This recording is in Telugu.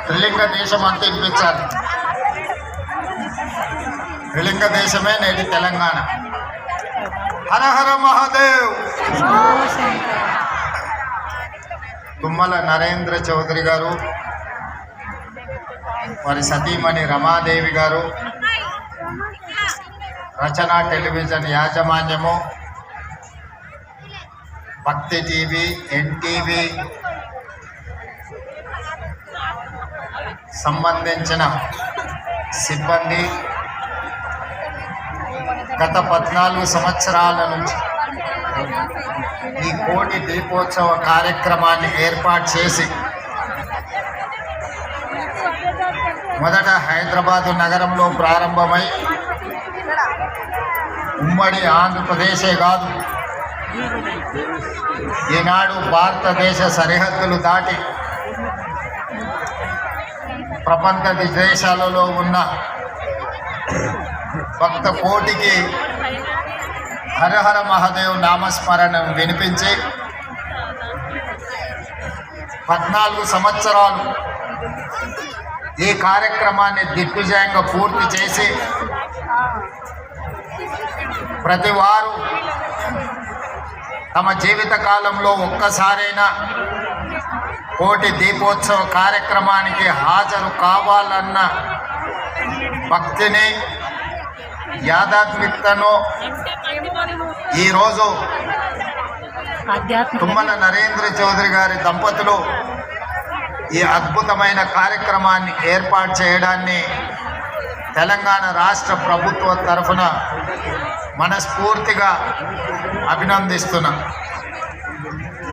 త్రిలింగ దేశం అంతా వినిపించాలి. త్రిలింగ దేశమే నేటి తెలంగాణ. హర హర మహాదేవ్. తుమ్మల నరేంద్ర చౌదరి గారు, వారి సతీమణి రమాదేవి గారు, రచన టెలివిజన్ యాజమాన్యము, భక్తి టీవీ, ఎన్టీవీ సంబంధించిన సిబ్బంది గత 14 సంవత్సరాల నుంచి ఈ కోటి దీపోత్సవ కార్యక్రమాన్ని ఏర్పాటు చేసి మొదట హైదరాబాదు నగరంలో ప్రారంభమై ఉమ్మడి ఆంధ్రప్రదేశే కాదు, ఈనాడు భారతదేశ సరిహద్దులు దాటి ప్రపంచ దేశాలలో ఉన్న భక్త కోటికి హరహర మహాదేవ్ నామస్మరణను వినిపించి 14 సంవత్సరాలు ఈ కార్యక్రమాన్ని దిగ్విజయంగా పూర్తి చేసి ప్రతి వారు తమ జీవిత కాలంలో ఒక్కసారైనా కోటి దీపోత్సవ కార్యక్రమానికి హాజరు కావాలన్న భక్తిని, యాదాత్మికతను ఈరోజు తుమ్మల నరేంద్ర చౌదరి గారి దంపతులు ఈ అద్భుతమైన కార్యక్రమాన్ని ఏర్పాటు చేయడాన్ని తెలంగాణ రాష్ట్ర ప్రభుత్వ తరఫున మనస్ఫూర్తిగా అభినందిస్తున్నాం.